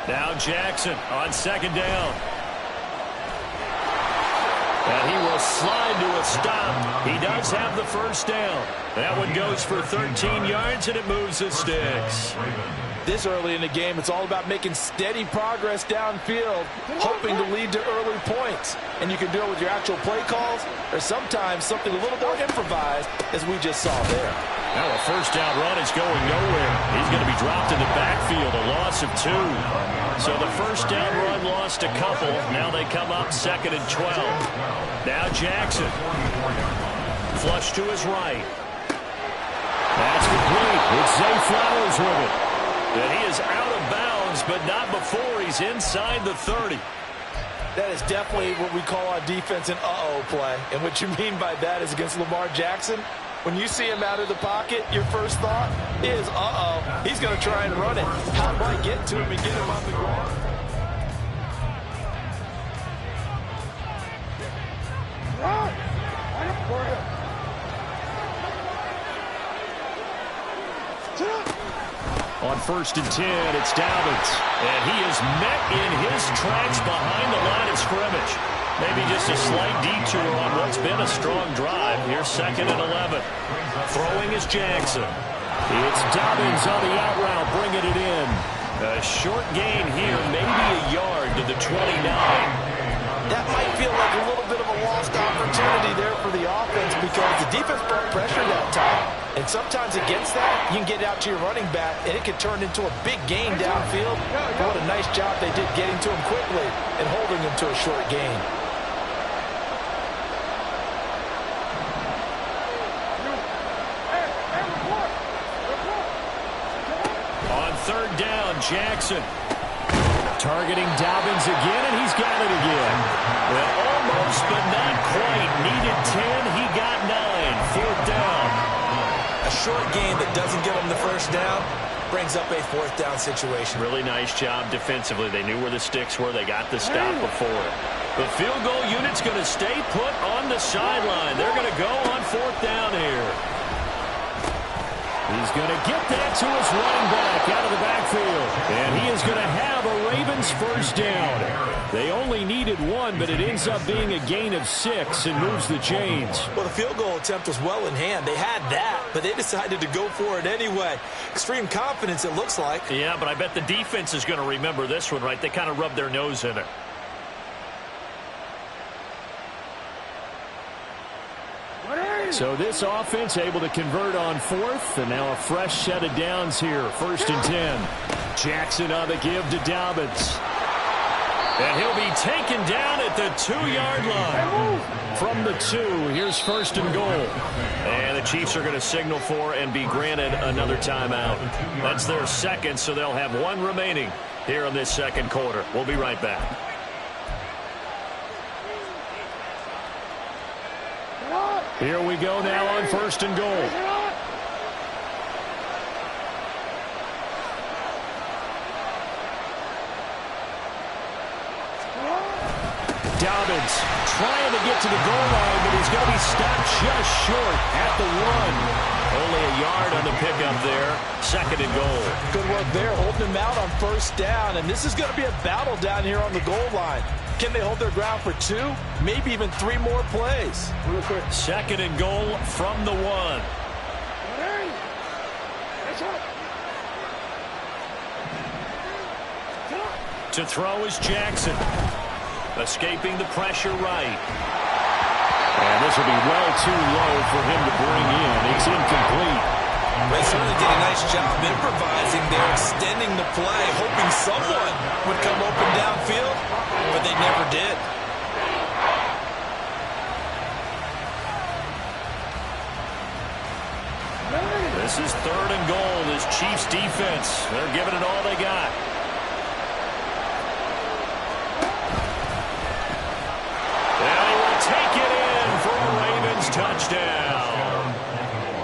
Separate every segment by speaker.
Speaker 1: Now Jackson on second down. And he will slide to a stop. He does have the first down. That one goes for 13 yards, and it moves the sticks.
Speaker 2: This early in the game, it's all about making steady progress downfield, hoping to lead to early points. And you can do it with your actual play calls, or sometimes something a little more improvised, as we just saw there.
Speaker 1: Now a first down run is going nowhere. He's going to be dropped in the backfield, a loss of 2. So the first down run lost a couple. Now they come up 2nd and 12. Now Jackson. Flush to his right. That's complete. It's Zay Flowers with it. And he is out of bounds, but not before he's inside the 30.
Speaker 2: That is definitely what we call our defense an uh-oh play. And what you mean by that is against Lamar Jackson, when you see him out of the pocket, your first thought is, uh-oh, he's going to try and run it. How do I get to him and get him on the ground?
Speaker 1: On 1st and 10, it's Dobbins. And he is met in his tracks behind the line of scrimmage. Maybe just a slight detour on what's been a strong drive. Here's 2nd and 11. Throwing is Jackson. It's Dobbins on the out route, bringing it in. A short gain here, maybe a yard to the 29.
Speaker 2: That might feel like a little bit of a lost opportunity there for the offense because the defense brought pressure that time. And sometimes against that, you can get out to your running back, and it can turn into a big gain downfield. But what a nice job they did getting to him quickly and holding him to a short gain.
Speaker 1: On 3rd down, Jackson. Targeting Dobbins again, and he's got it again. Well, almost, but not quite. Needed 10, he got 9. 4th down.
Speaker 2: A short gain that doesn't get them the first down brings up a 4th down situation.
Speaker 1: Really nice job defensively. They knew where the sticks were. They got the stop before it. The field goal unit's going to stay put on the sideline. They're going to go on 4th down here. He's going to get that to his running back out of the backfield. And he is going to have a Ravens first down. They only needed 1, but it ends up being a gain of 6 and moves the chains.
Speaker 2: Well, the field goal attempt was well in hand. They had that, but they decided to go for it anyway. Extreme confidence, it looks like.
Speaker 1: Yeah, but I bet the defense is going to remember this one, right? They kind of rubbed their nose in it. So this offense able to convert on 4th, and now a fresh set of downs here. 1st and 10. Jackson on the give to Dobbins. And he'll be taken down at the 2-yard line. From the 2, here's 1st and goal. And the Chiefs are going to signal for and be granted another timeout. That's their 2nd, so they'll have 1 remaining here in this 2nd quarter. We'll be right back. Here we go now on 1st and goal. Dobbins trying to get to the goal line, but he's going to be stopped just short at the 1. Only a yard on the pickup there. 2nd and goal.
Speaker 2: Good work there, holding him out on 1st down, and this is going to be a battle down here on the goal line. Can they hold their ground for 2, maybe even 3 more plays?
Speaker 1: 2nd and goal from the 1. To throw is Jackson. Escaping the pressure right. And this will be well too low for him to bring in. It's incomplete.
Speaker 2: They certainly did a nice job improvising there, extending the play, hoping someone would come open downfield, but they never did.
Speaker 1: This is 3rd and goal. This Chiefs defense, they're giving it all they got. And he will take it in for a Ravens touchdown.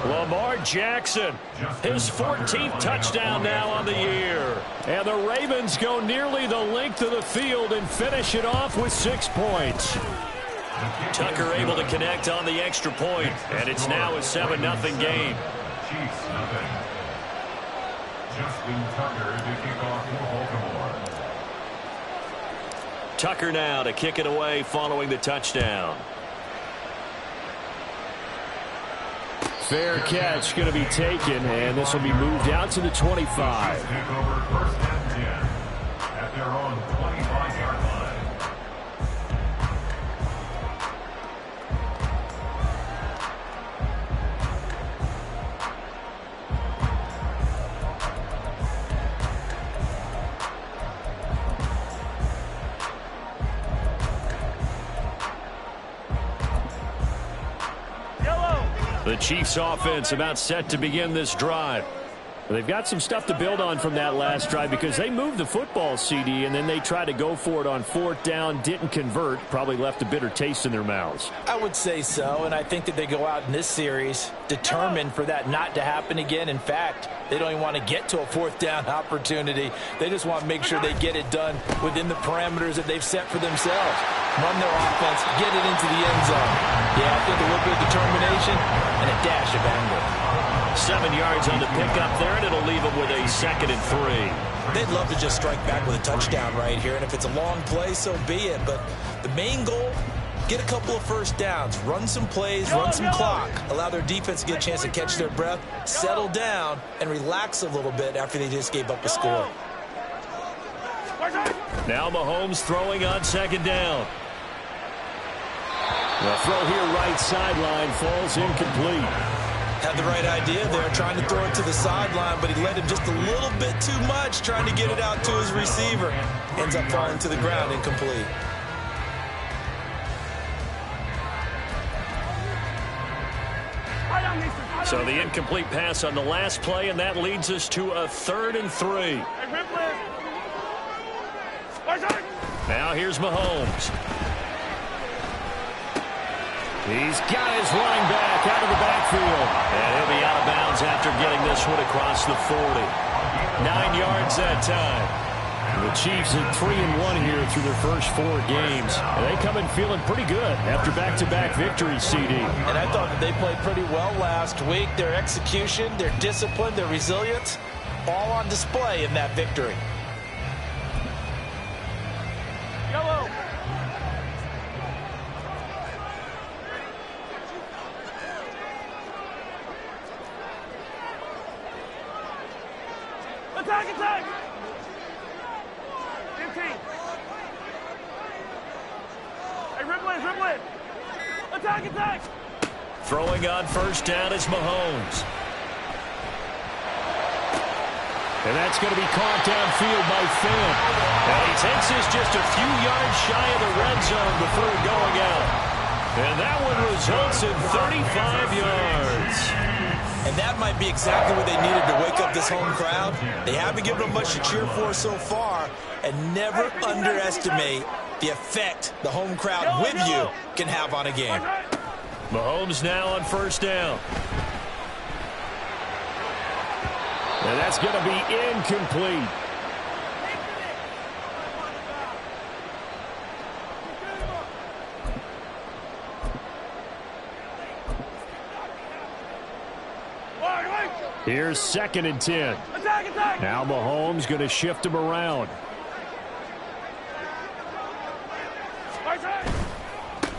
Speaker 1: Lamar Jackson, his 14th touchdown now on the year. And the Ravens go nearly the length of the field and finish it off with 6 points. Tucker able to connect on the extra point, and it's now a 7-0 game.
Speaker 3: Chiefs nothing. Justin Tucker to kick off for Baltimore.
Speaker 1: Tucker now to kick it away following the touchdown. Fair catch going to be taken, and this will be moved out to the 25.
Speaker 3: Take over first and 10 at their own 25-yard line.
Speaker 1: The Chiefs offense about set to begin this drive. They've got some stuff to build on from that last drive because they moved the football, CD, and then they tried to go for it on fourth down, didn't convert, probably left a bitter taste in their mouths.
Speaker 2: I would say so, and I think that they go out in this series determined for that not to happen again. In fact, they don't even want to get to a fourth down opportunity. They just want to make sure they get it done within the parameters that they've set for themselves. Run their offense, get it into the end zone. Yeah, I think a little bit of determination and a dash of anger.
Speaker 1: 7 yards on the pickup there, and it'll leave them with a 2nd and 3.
Speaker 2: They'd love to just strike back with a touchdown right here, and if it's a long play, so be it. But the main goal, get a couple of first downs, run some plays, run some clock, allow their defense to get a chance to catch their breath, settle down, and relax a little bit after they just gave up a score.
Speaker 1: Now Mahomes throwing on 2nd down. The throw here right sideline falls incomplete.
Speaker 2: Had the right idea there, trying to throw it to the sideline, but he led him just a little bit too much, trying to get it out to his receiver. Ends up falling to the ground incomplete.
Speaker 1: So the incomplete pass on the last play, and that leads us to a 3rd and 3. Now here's Mahomes. He's got his running back out of the backfield. And he'll be out of bounds after getting this one across the 40. 9 yards that time. The Chiefs are 3-1 here through their first 4 games. And they come in feeling pretty good after back-to-back victories, CD.
Speaker 2: And I thought that they played pretty well last week. Their execution, their discipline, their resilience, all on display in that victory.
Speaker 4: Yellow. Attack, attack! 15. Hey, ripple it. Attack, attack!
Speaker 1: Throwing on first down is Mahomes. And that's going to be caught downfield by Finn. Now he takes this just a few yards shy of the red zone before going out. And that one results in 35 yards.
Speaker 2: And that might be exactly what they needed to wake up this home crowd. They haven't given them much to cheer for so far. And never underestimate the effect the home crowd with you can have on a game.
Speaker 1: Mahomes now on first down. And that's going to be incomplete. Here's 2nd and 10.
Speaker 4: Attack, attack!
Speaker 1: Now Mahomes going to shift him around.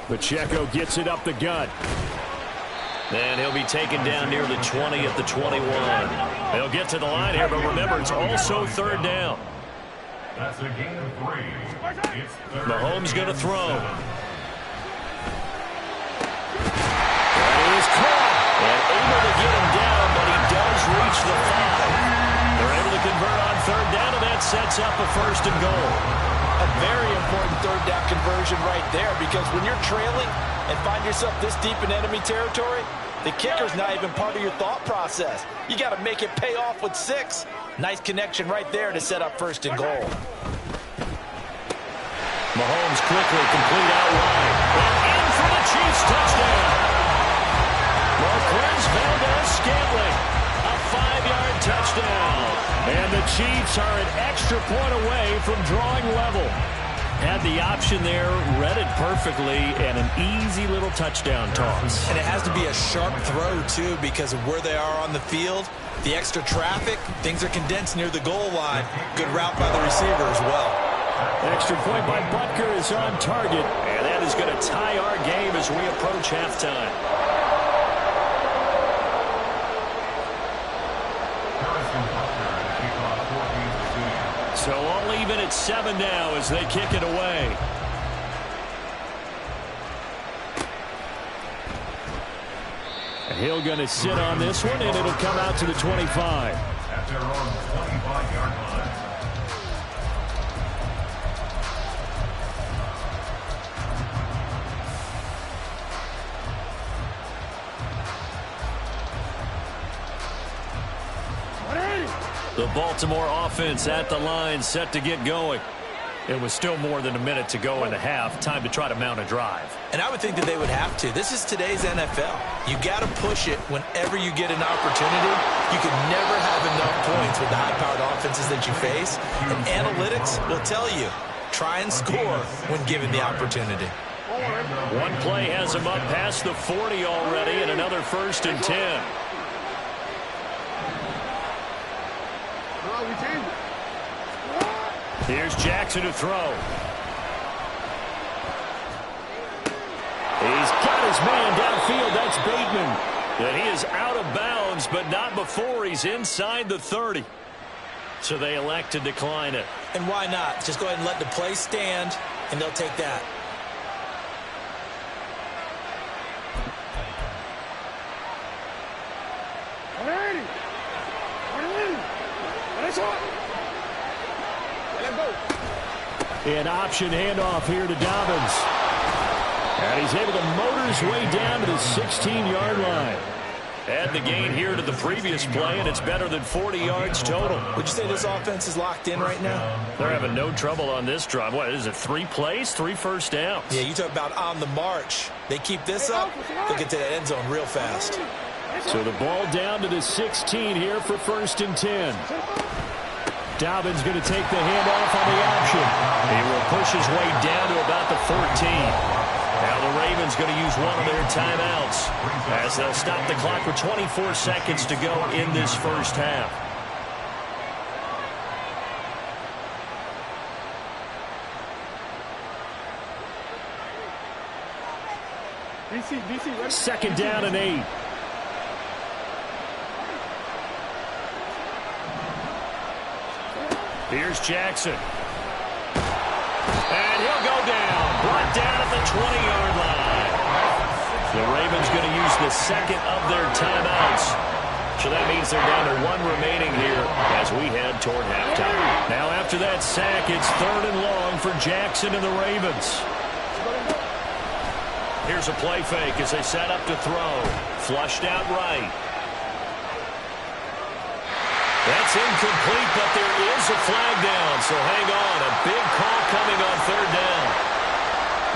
Speaker 1: Pacheco gets it up the gut. And he'll be taken down near the 20 at the 21. They'll get to the line here, but remember, it's also 3rd down.
Speaker 3: That's a gain of 3. It's
Speaker 1: Mahomes going to throw. That is caught. And able to get him down, but he does reach the 5. They're able to convert on 3rd down, and that sets up a 1st and goal.
Speaker 2: A very important 3rd down conversion right there, because when you're trailing and find yourself this deep in enemy territory, the kicker's not even part of your thought process. You got to make it pay off with 6. Nice connection right there to set up 1st and goal.
Speaker 1: Mahomes quickly complete out wide. And in for the Chiefs touchdown. Marquez Valdez-Scantling, a 5-yard touchdown. And the Chiefs are an extra point away from drawing level. Had the option there, read it perfectly, and an easy little touchdown toss.
Speaker 2: And it has to be a sharp throw, too, because of where they are on the field. The extra traffic, things are condensed near the goal line. Good route by the receiver as well.
Speaker 1: Extra point by Butker is on target. And that is going to tie our game as we approach halftime. So all even at 7 now as they kick it away. Hill going to sit on this one, and it'll come out to the 25.
Speaker 3: At their own 25-yard line.
Speaker 1: The Baltimore offense at the line, set to get going. It was still more than a minute to go in the half. Time to try to mount a drive.
Speaker 2: And I would think that they would have to. This is today's NFL. You got to push it whenever you get an opportunity. You can never have enough points with the high-powered offenses that you face. And analytics will tell you, try and score when given the opportunity.
Speaker 1: One play has him up past the 40 already, and another 1st and 10. Here's Jackson to throw. He's got his man downfield. That's Bateman. And he is out of bounds, but not before he's inside the 30. So they elect to decline it.
Speaker 2: And why not? Just go ahead and let the play stand, and they'll take that.
Speaker 1: An option handoff here to Dobbins. And he's able to motor his way down to the 16-yard line. Add the gain here to the previous play, and it's better than 40 yards total.
Speaker 2: Would you say this offense is locked in right now?
Speaker 1: They're having no trouble on this drive. What is it, 3 plays, 3 first downs?
Speaker 2: Yeah, you talk about on the march. They keep this up, they'll get to that end zone real fast.
Speaker 1: So the ball down to the 16 here for 1st and 10. Dobbins going to take the handoff on the option. He will push his way down to about the 14. Now the Ravens going to use one of their timeouts as they'll stop the clock with 24 seconds to go in this first half. Second down and 8. Here's Jackson. And he'll go down. Brought down at the 20-yard line. The Ravens going to use the second of their timeouts. So that means they're down to 1 remaining here as we head toward halftime. Now after that sack, it's 3rd and long for Jackson and the Ravens. Here's a play fake as they set up to throw. Flushed out right. That's incomplete, but there is a flag down, so hang on. A big call coming on 3rd down.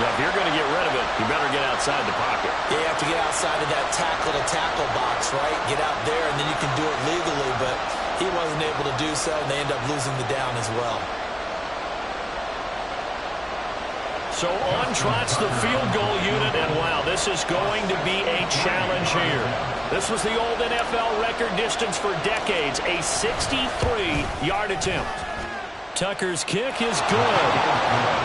Speaker 1: Now, if you're going to get rid of it, you better get outside the pocket.
Speaker 2: Yeah, you have to get outside of that tackle-to-tackle box, right? Get out there, and then you can do it legally, but he wasn't able to do so, and they end up losing the down as well.
Speaker 1: So on trots the field goal unit, and wow, this is going to be a challenge here. This was the old NFL record distance for decades, a 63-yard attempt. Tucker's kick is good.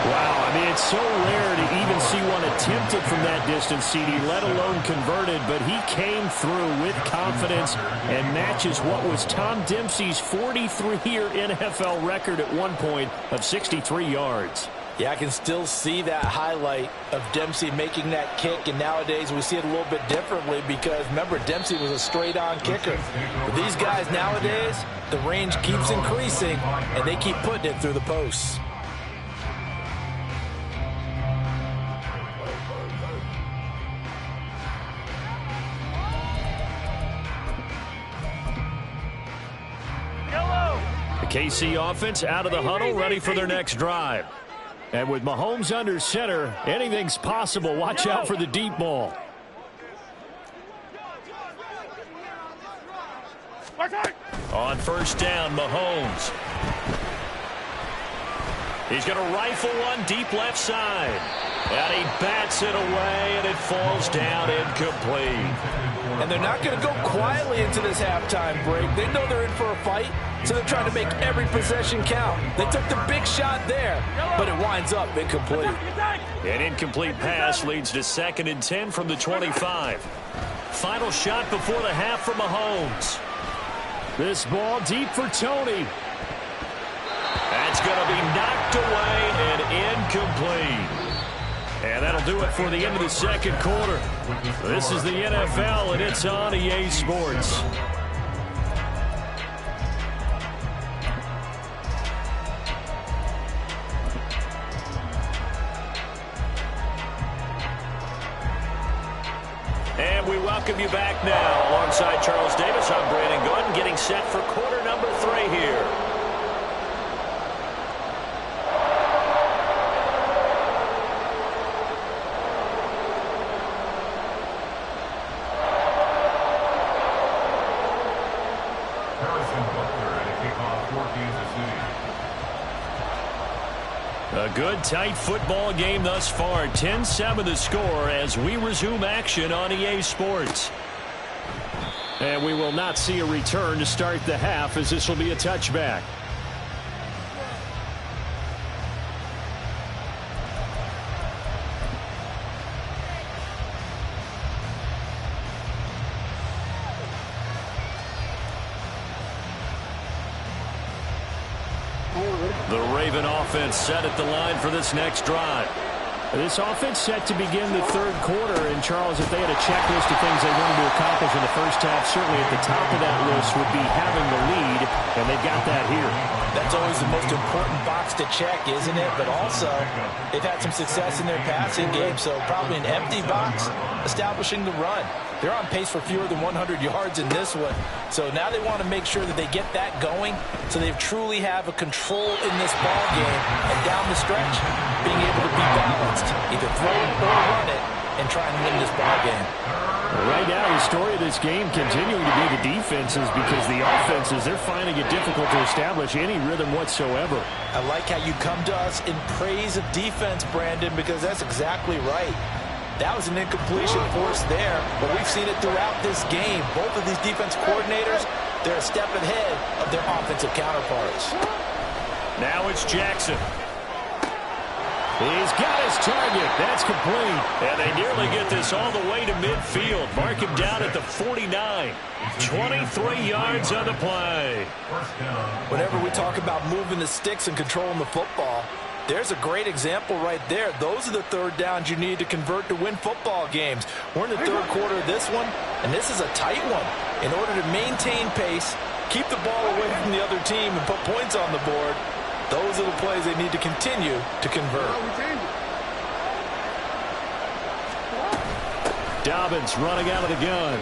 Speaker 1: Wow, I mean, it's so rare to even see one attempted from that distance, CD, let alone converted, but he came through with confidence and matches what was Tom Dempsey's 43-year NFL record at one point of 63 yards.
Speaker 2: Yeah, I can still see that highlight of Dempsey making that kick, and nowadays we see it a little bit differently because, remember, Dempsey was a straight-on kicker. But these guys nowadays, the range keeps increasing, and they keep putting it through the posts.
Speaker 1: The KC offense out of the huddle, ready for their next drive. And with Mahomes under center, anything's possible. Watch out for the deep ball. On 1st down, Mahomes. He's going to rifle one deep left side. And he bats it away, and it falls down incomplete.
Speaker 2: And they're not going to go quietly into this halftime break. They know they're in for a fight, so they're trying to make every possession count. They took the big shot there, but it winds up incomplete.
Speaker 1: An incomplete pass leads to 2nd and 10 from the 25. Final shot before the half from Mahomes. This ball deep for Tony. That's going to be knocked away and incomplete. And that'll do it for the end of the second quarter. This is the NFL, and it's on EA Sports. And we welcome you back now. Alongside Charles Davis, I'm Brandon Gordon, getting set for quarter number 3 here. A good, tight football game thus far. 10-7 the score as we resume action on EA Sports. And we will not see a return to start the half, as this will be a touchback. The Raven offense set at the line for this next drive. This offense set to begin the third quarter. And, Charles, if they had a checklist of things they wanted to accomplish in the first half, certainly at the top of that list would be having the lead, and they've got that here.
Speaker 2: That's always the most important box to check, isn't it? But also, they've had some success in their passing game, so probably an empty box establishing the run. They're on pace for fewer than 100 yards in this one. So now they want to make sure that they get that going so they truly have a control in this ball game. And down the stretch, being able to be balanced, either throw it or run it, and try and win this ball game.
Speaker 1: Right now, the story of this game continuing to be the defenses, because the offenses, they're finding it difficult to establish any rhythm whatsoever.
Speaker 2: I like how you come to us in praise of defense, Brandon, because that's exactly right. That was an incompletion forced there, but we've seen it throughout this game. Both of these defense coordinators, they're a step ahead of their offensive counterparts.
Speaker 1: Now it's Jackson. He's got his target. That's complete. And they nearly get this all the way to midfield. Mark him down at the 49. 23 yards on the play.
Speaker 2: Whenever we talk about moving the sticks and controlling the football, there's a great example right there. Those are the third downs you need to convert to win football games. We're in the third quarter of this one, and this is a tight one. In order to maintain pace, keep the ball away from the other team, and put points on the board, those are the plays they need to continue to convert.
Speaker 1: Dobbins running out of the gun.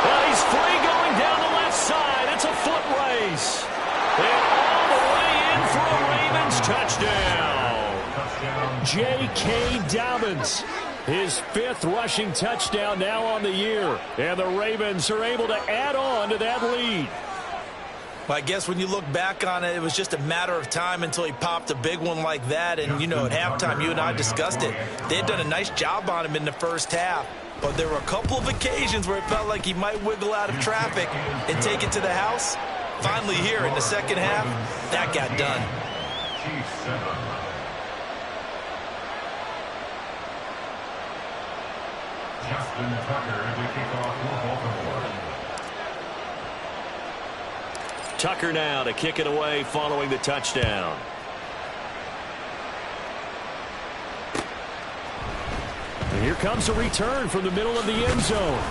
Speaker 1: Well, he's free going down the left side. It's a foot race. And all the way in for a Ravens touchdown. J.K. Dobbins, his 5th rushing touchdown now on the year. And the Ravens are able to add on to that lead.
Speaker 2: Well, I guess when you look back on it, it was just a matter of time until he popped a big one like that. And, you know, at halftime, you and I discussed it. They had done a nice job on him in the first half. But there were a couple of occasions where it felt like he might wiggle out of traffic and take it to the house. Finally here in the second half, that got done.
Speaker 3: Justin Tucker to kick off for Baltimore.
Speaker 1: Tucker now to kick it away following the touchdown. And here comes a return from the middle of the end zone.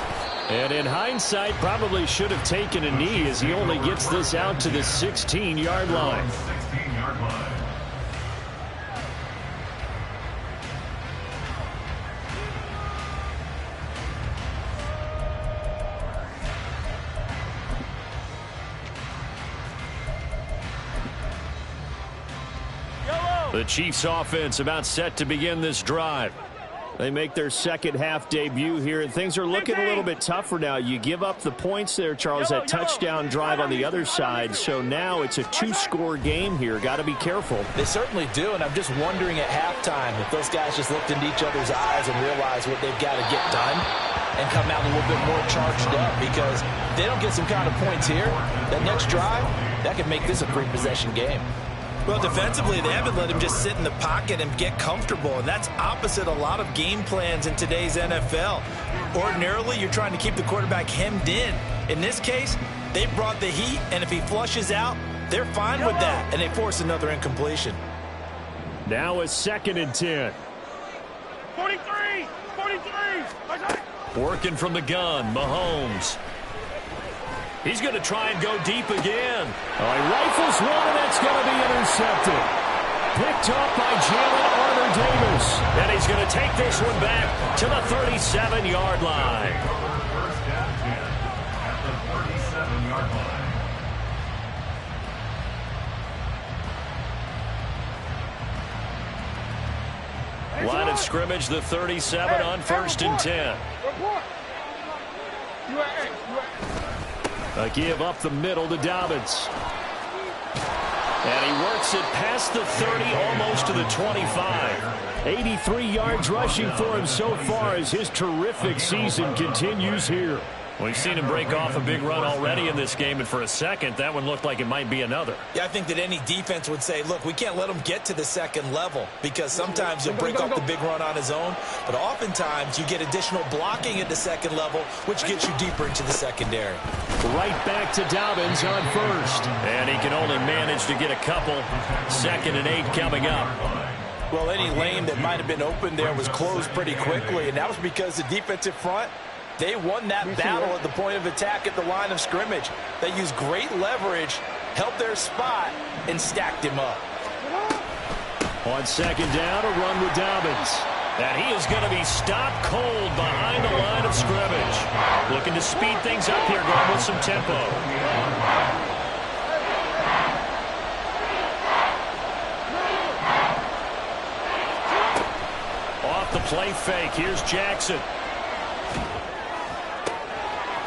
Speaker 1: And in hindsight, probably should have taken a knee, as he only gets this out to the 16-yard line.
Speaker 3: 16-yard line.
Speaker 1: The Chiefs offense about set to begin this drive. They make their second half debut here, and things are looking a little bit tougher now. You give up the points there, Charles, that touchdown drive on the other side. So now it's a two-score game here. Got to be careful.
Speaker 2: They certainly do, and I'm just wondering at halftime if those guys just looked into each other's eyes and realized what they've got to get done and come out a little bit more charged up, because if they don't get some kind of points here, that next drive, that could make this a three-possession game.
Speaker 5: Well, defensively, they haven't let him just sit in the pocket and get comfortable, and that's opposite a lot of game plans in today's NFL. Ordinarily, you're trying to keep the quarterback hemmed in. In this case, they brought the heat, and if he flushes out, they're fine with that, and they force another incompletion.
Speaker 1: Now a 2nd and 10.
Speaker 4: 43! 43!
Speaker 1: Working from the gun, Mahomes. He's going to try and go deep again. Oh, he rifles one, and that's going to be intercepted. Picked up by Jalen Armour-Davis. And he's going to take this one back to the 37-yard line.
Speaker 3: First down 10 at the 37-yard line.
Speaker 1: Line of scrimmage, the 37 on 1st and 10. A give up the middle to Dobbins. And he works it past the 30, almost to the 25. 83 yards rushing for him so far as his terrific season continues here. We've seen him break off a big run already in this game, and for a second, that one looked like it might be another.
Speaker 5: Yeah, I think that any defense would say, look, we can't let him get to the second level, because sometimes he'll break off the big run on his own, but oftentimes you get additional blocking at the second level, which gets you deeper into the secondary.
Speaker 1: Right back to Dobbins on 1st. And he can only manage to get a couple. 2nd and 8 coming up.
Speaker 2: Well, any lane that might have been open there was closed pretty quickly, and that was because the defensive front, they won that battle at the point of attack at the line of scrimmage. They used great leverage, held their spot, and stacked him up.
Speaker 1: On 2nd down, a run with Dobbins. And he is going to be stopped cold behind the line of scrimmage. Looking to speed things up here, going with some tempo. Off the play fake, here's Jackson.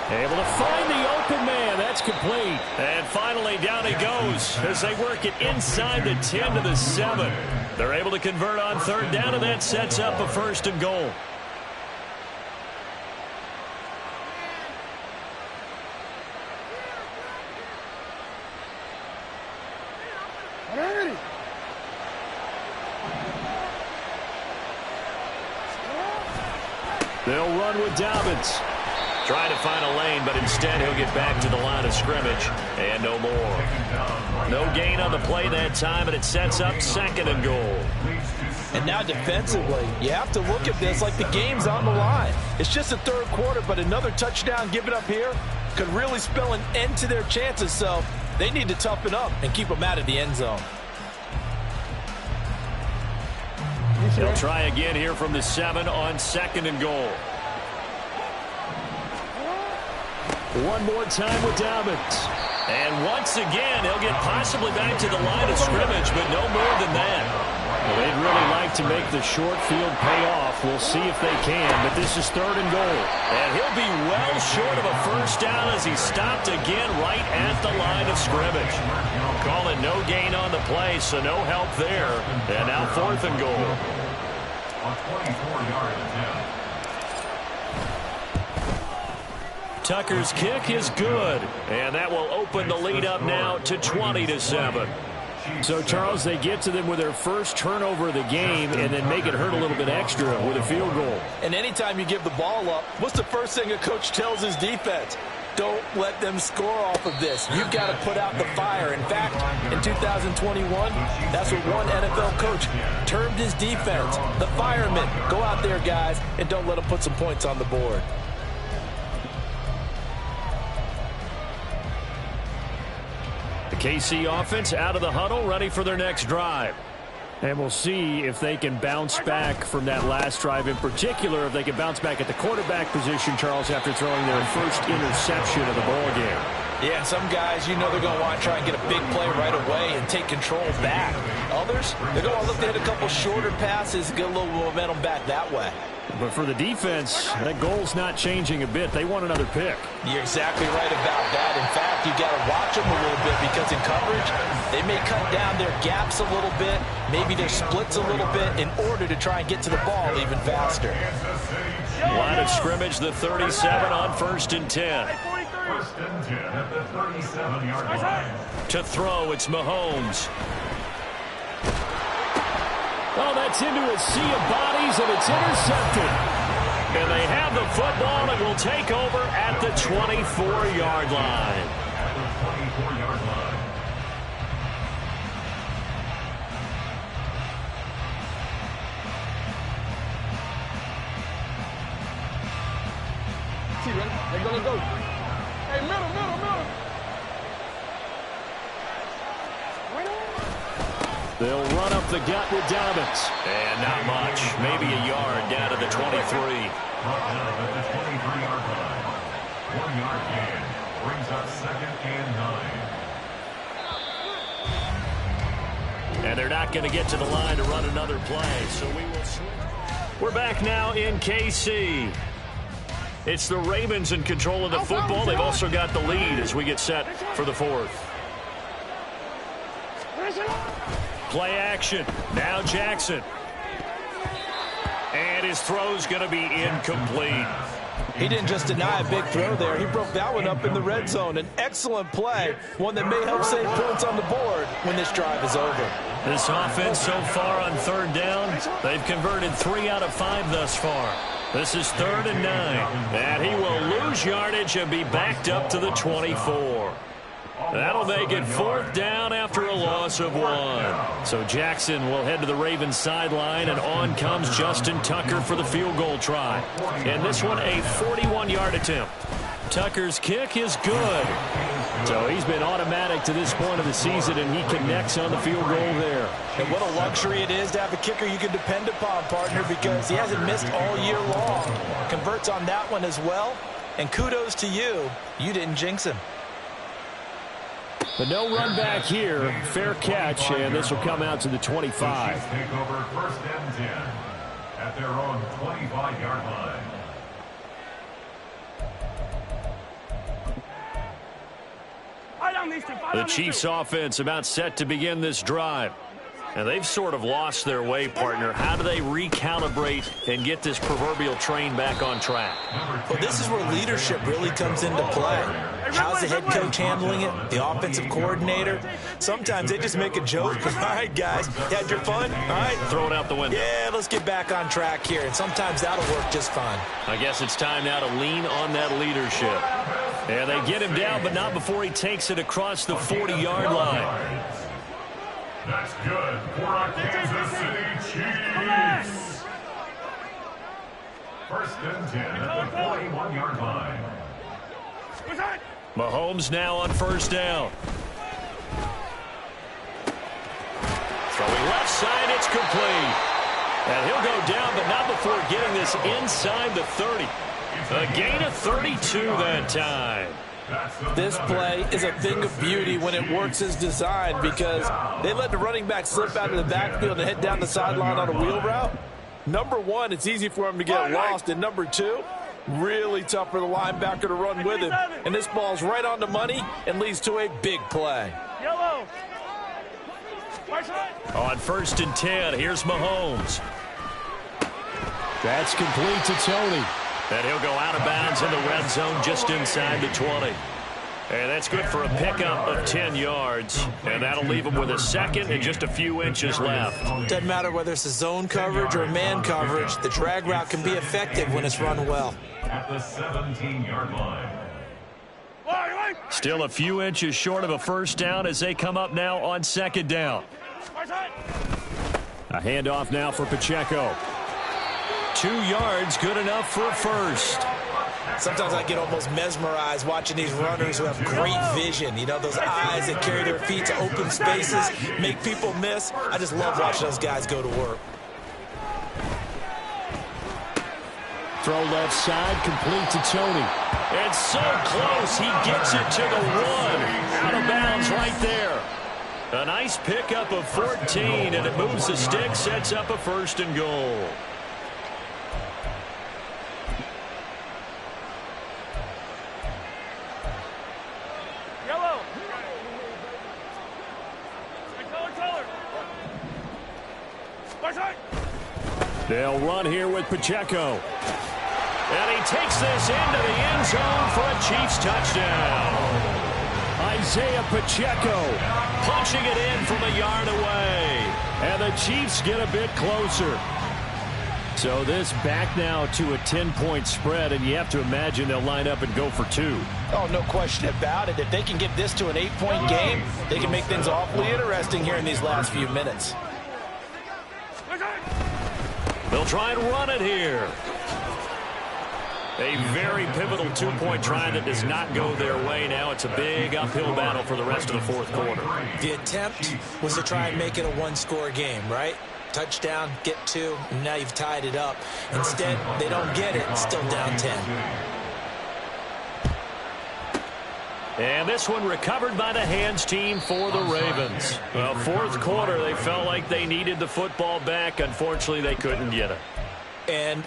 Speaker 1: Able to find the open man. That's complete. And finally, down he goes as they work it inside the 10 to the 7. They're able to convert on 3rd down, and that sets up a 1st and goal. They'll run with Dobbins. Trying to find a lane, but instead he'll get back to the line of scrimmage. And no more. No gain on the play that time, and it sets up 2nd and goal.
Speaker 2: And now defensively, you have to look at this like the game's on the line. It's just the 3rd quarter, but another touchdown given up here could really spell an end to their chances. So they need to toughen up and keep them out of the end zone.
Speaker 1: They'll try again here from the 7 on 2nd and goal. One more time with Dobbins. And once again, he'll get possibly back to the line of scrimmage, but no more than that. Well, they'd really like to make the short field pay off. We'll see if they can, but this is 3rd and goal. And he'll be well short of a 1st down as he's stopped again right at the line of scrimmage. Call it no gain on the play, so no help there. And now 4th and goal.
Speaker 3: On 24-yard attempt.
Speaker 1: Tucker's kick is good, and that will open the lead up now to 20 to 7. So, Charles, they get to them with their first turnover of the game and then make it hurt a little bit extra with a field goal.
Speaker 2: And anytime you give the ball up, what's the first thing a coach tells his defense? Don't let them score off of this. You've got to put out the fire. In fact, in 2021, that's what one NFL coach termed his defense. The firemen. Go out there, guys, and don't let them put some points on the board.
Speaker 1: The KC offense out of the huddle, ready for their next drive. And we'll see if they can bounce back from that last drive, in particular if they can bounce back at the quarterback position, Charles, after throwing their first interception of the ball game.
Speaker 2: Yeah, and some guys, you know they're going to want to try and get a big play right away and take control back. Others, they're going to look to hit a couple shorter passes, get a little momentum back that way.
Speaker 1: But for the defense, that goal's not changing a bit. They want another pick.
Speaker 2: You're exactly right about that. In fact, you got to watch them a little bit because in coverage, they may cut down their gaps a little bit, maybe their splits a little bit in order to try and get to the ball even faster.
Speaker 1: Line of scrimmage, the 37 on 1st and 10.
Speaker 3: First and 10 at the 37-yard line.
Speaker 1: To throw, it's Mahomes. Oh, that's into a sea of bodies, and it's intercepted. And they have the football and will take over at the 24-yard line.
Speaker 3: At the 24-yard line.
Speaker 4: Ready? They're gonna go. Hey, middle.
Speaker 1: They'll run up the gut with Dobbins. And not much. Maybe a yard down to the 23.
Speaker 3: Brought down at the 23-yard line. 1-yard gain. Brings up 2nd and 9.
Speaker 1: And they're not going to get to the line to run another play. So we will switch. We're back now in KC. It's the Ravens in control of the football. They've also got the lead as we get set for the 4th. Play action. Now Jackson. And his throw's going to be incomplete.
Speaker 2: He didn't just deny a big throw there. He broke that one up in the red zone. An excellent play, one that may help save points on the board when this drive is over.
Speaker 1: This offense so far on 3rd down, they've converted 3 out of 5 thus far. This is 3rd and 9. And he will lose yardage and be backed up to the 24. That'll make it 4th down after a loss of 1. So Jackson will head to the Ravens sideline, and on comes Justin Tucker for the field goal try. And this one a 41-yard attempt. Tucker's kick is good. So he's been automatic to this point of the season, and he connects on the field goal there.
Speaker 2: And what a luxury it is to have a kicker you can depend upon, partner, because he hasn't missed all year long. Converts on that one as well. And kudos to you. You didn't jinx him.
Speaker 1: But no run back here. Fair catch, and this will come out to the 25.
Speaker 3: Chiefs take over 1st and 10 at their own 25-yard line.
Speaker 1: The Chiefs offense about set to begin this drive. And they've sort of lost their way, partner. How do they recalibrate and get this proverbial train back on track?
Speaker 2: Well, this is where leadership really comes into play. How's the head coach handling it? The offensive coordinator? Sometimes they just make a joke. All right, guys, you had your fun? All right.
Speaker 1: Throw it out the window.
Speaker 2: Yeah, let's get back on track here. And sometimes that'll work just fine.
Speaker 1: I guess it's time now to lean on that leadership. And they get him down, but not before he takes it across the 40-yard line.
Speaker 3: That's good for our Kansas City Chiefs. 1st and 10 at the 41-yard line.
Speaker 1: Mahomes now on 1st down. Throwing left side, it's complete. And he'll go down, but not before getting this inside the 30. A gain of 32 that time.
Speaker 2: This play is a thing of beauty when it works as designed because they let the running back slip out of the backfield and head down the sideline on a wheel route. Number one, it's easy for him to get lost. And number two, really tough for the linebacker to run with him. And this ball's right on the money and leads to a big play.
Speaker 4: Yellow.
Speaker 1: On 1st and 10, here's Mahomes. That's complete to Tony. And he'll go out of bounds in the red zone just inside the 20. And that's good for a pickup of 10 yards. And that'll leave him with a second and just a few inches left.
Speaker 2: Doesn't matter whether it's a zone coverage or a man coverage. The drag route can be effective when it's run well.
Speaker 3: At the 17-yard line.
Speaker 1: Still a few inches short of a 1st down as they come up now on 2nd down. A handoff now for Pacheco. 2 yards, good enough for a 1st.
Speaker 2: Sometimes I get almost mesmerized watching these runners who have great vision. You know, those eyes that carry their feet to open spaces, make people miss. I just love watching those guys go to work.
Speaker 1: Throw left side, complete to Tony. And so close, he gets it to the 1. Out of bounds right there. A nice pickup of 14, and it moves the stick, sets up a 1st and goal.
Speaker 4: Yellow.
Speaker 1: They'll run here with Pacheco. And he takes this into the end zone for a Chiefs touchdown. Isaiah Pacheco punching it in from a yard away. And the Chiefs get a bit closer. So this back now to a 10-point spread, and you have to imagine they'll line up and go for 2.
Speaker 2: Oh, no question about it. If they can get this to an 8-point game, they can make things awfully interesting here in these last few minutes.
Speaker 1: They'll try and run it here. A very pivotal 2-point try that does not go their way. Now it's a big uphill battle for the rest of the 4th quarter.
Speaker 5: The attempt was to try and make it a 1-score game, right? Touchdown, get 2, and now you've tied it up. Instead, they don't get it, still down 10.
Speaker 1: And this one recovered by the hands team for the Ravens. Well, 4th quarter, they felt like they needed the football back. Unfortunately, they couldn't get it.
Speaker 5: And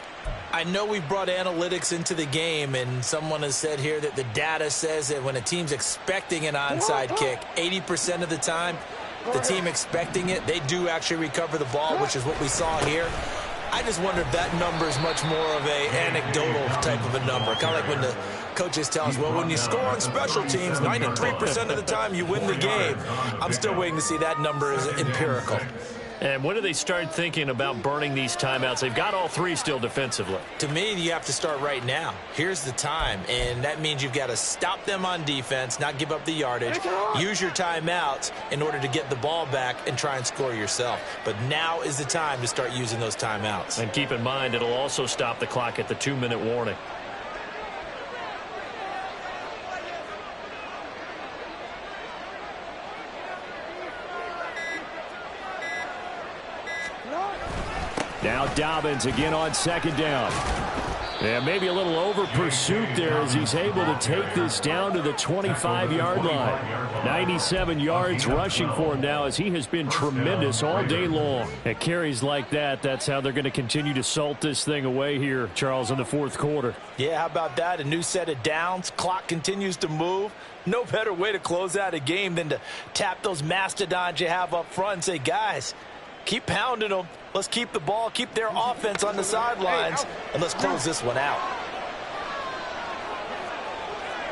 Speaker 5: I know we brought analytics into the game, and someone has said here that the data says that when a team's expecting an onside kick, 80% of the time, the team expecting it, they do actually recover the ball, which is what we saw here. I just wonder if that number is much more of a anecdotal type of a number. Kind of like when the coaches tell us, well, when you score on special teams, 93% of the time you win the game. I'm still waiting to see that number is empirical.
Speaker 1: And when do they start thinking about burning these timeouts? They've got all 3 still defensively.
Speaker 5: To me, you have to start right now. Here's the time, and that means you've got to stop them on defense, not give up the yardage, use your timeouts in order to get the ball back and try and score yourself. But now is the time to start using those timeouts.
Speaker 1: And keep in mind, it'll also stop the clock at the 2-minute warning. Now Dobbins again on 2nd down. And maybe a little over pursuit there as he's able to take this down to the 25-yard line. 97 yards rushing for him now as he has been tremendous all day long. At carries like that, that's how they're going to continue to salt this thing away here, Charles, in the 4th quarter.
Speaker 2: Yeah, how about that? A new set of downs. Clock continues to move. No better way to close out a game than to tap those mastodons you have up front and say, guys, keep pounding them. Let's keep the ball, keep their offense on the sidelines, and let's close this one out.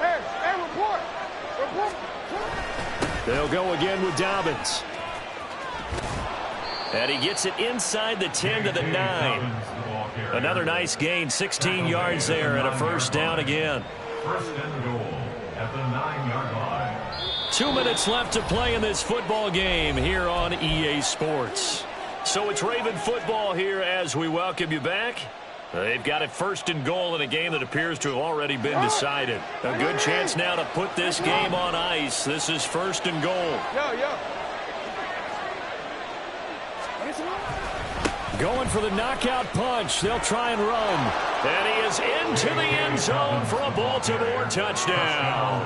Speaker 4: Hey, report.
Speaker 1: They'll go again with Dobbins. And he gets it inside the 10 to the 9. Another nice gain, 16 yards there, and a 1st down again.
Speaker 3: 1st and goal at the 9-yard line.
Speaker 1: 2 minutes left to play in this football game here on EA Sports. So it's Raven football here as we welcome you back. They've got it 1st and goal in a game that appears to have already been decided. A good chance now to put this game on ice. This is 1st and goal. Going for the knockout punch. They'll try and run. And he is into the end zone for a Baltimore touchdown.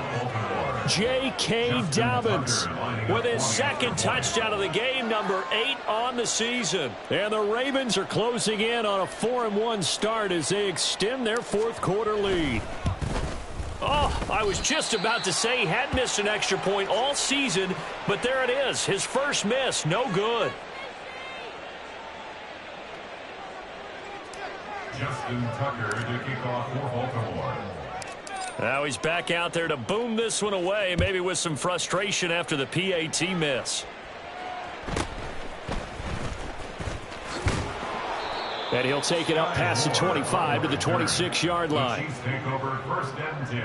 Speaker 1: J.K. Dobbins with his 2nd touchdown of the game, number 8 on the season. And the Ravens are closing in on a 4-1 start as they extend their 4th quarter lead. Oh, I was just about to say he hadn't missed an extra point all season, but there it is. His first miss, no good.
Speaker 3: Justin Tucker to kick off for Baltimore.
Speaker 1: Now he's back out there to boom this one away, maybe with some frustration after the PAT miss. And he'll take it up past the 25 to the 26-yard line.
Speaker 3: The Chiefs take over 1st and 10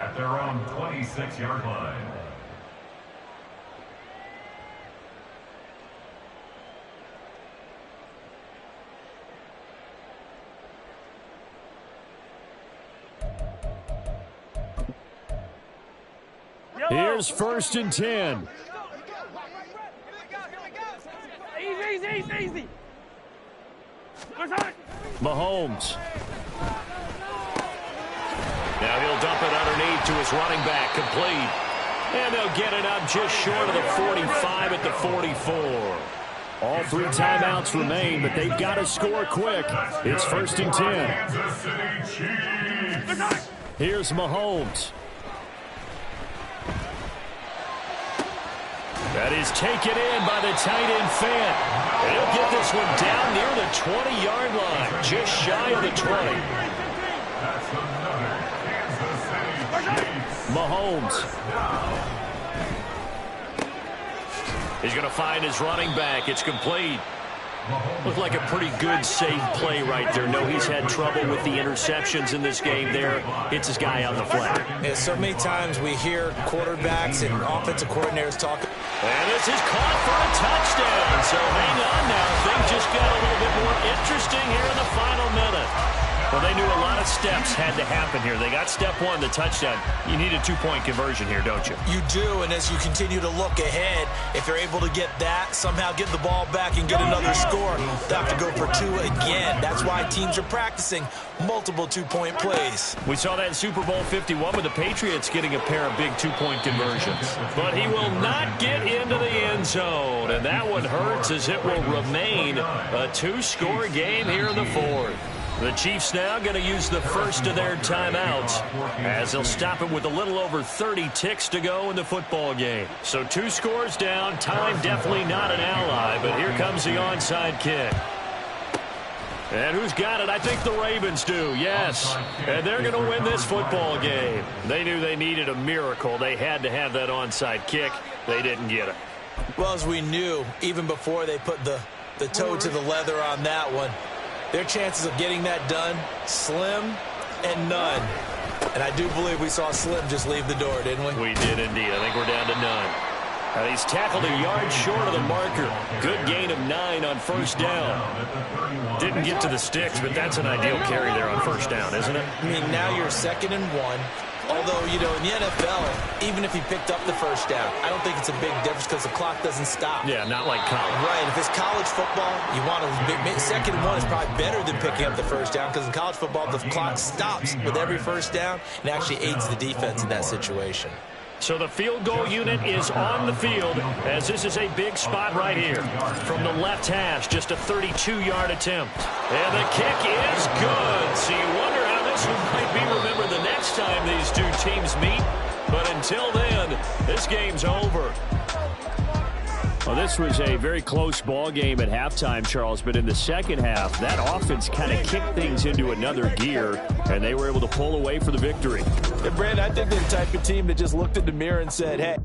Speaker 3: at their own 26-yard line.
Speaker 1: Here's 1st and 10.
Speaker 4: Easy.
Speaker 1: Mahomes. Now he'll dump it underneath to his running back, complete. And they'll get it up just short of the 45 at the 44. All 3 timeouts remain, but they've got to score quick. It's 1st and 10. Here's Mahomes. That is taken in by the tight end Fant. And he'll get this one down near the 20-yard line, just shy of the 20. Mahomes. He's going to find his running back. It's complete. Looked like a pretty good, safe play right there. No, he's had trouble with the interceptions in this game there. Hits his guy out in the flat.
Speaker 5: Yeah, so many times we hear quarterbacks and offensive coordinators talk.
Speaker 1: And this is caught for a touchdown. So hang on now. Things just got a little bit more interesting here in the final minute. Well, they knew a lot of steps had to happen here. They got step 1, the touchdown. You need a 2-point conversion here, don't you?
Speaker 5: You do, and as you continue to look ahead, if they're able to get that, somehow get the ball back and get another score, they'll have to go for 2 again. That's why teams are practicing multiple 2-point plays.
Speaker 1: We saw that in Super Bowl 51 with the Patriots getting a pair of big 2-point conversions. But he will not get into the end zone, and that one hurts as it will remain a 2-score game here in the 4th. The Chiefs now going to use the first of their timeouts as they'll stop it with a little over 30 ticks to go in the football game. So 2 scores down. Time definitely not an ally, but here comes the onside kick. And who's got it? I think the Ravens do, yes. And they're going to win this football game. They knew they needed a miracle. They had to have that onside kick. They didn't get it.
Speaker 5: Well, as we knew, even before they put the toe to the leather on that one, their chances of getting that done, slim and none. And I do believe we saw Slim just leave the door, didn't we?
Speaker 1: We did indeed. I think we're down to none. He's tackled a yard short of the marker. Good gain of 9 on first down. Didn't get to the sticks, but that's an ideal carry there on first down, isn't it?
Speaker 5: I mean, now you're 2nd and 1. Although, you know, in the NFL, even if he picked up the first down, I don't think it's a big difference because the clock doesn't stop.
Speaker 1: Yeah, not like college.
Speaker 5: Right. If it's college football, you want to 2nd and 1 is probably better than picking up the first down because in college football, the clock stops with every first down and actually aids the defense in that situation.
Speaker 1: So the field goal unit is on the field as this is a big spot right here. From the left hash, just a 32-yard attempt. And the kick is good. So you wonder how this one might be remembered the next time these 2 teams meet. But until then, this game's over. Well, this was a very close ball game at halftime, Charles, but in the second half, that offense kind of kicked things into another gear, and they were able to pull away for the victory.
Speaker 2: And, Brandon, I think they're the type of team that just looked in the mirror and said, hey,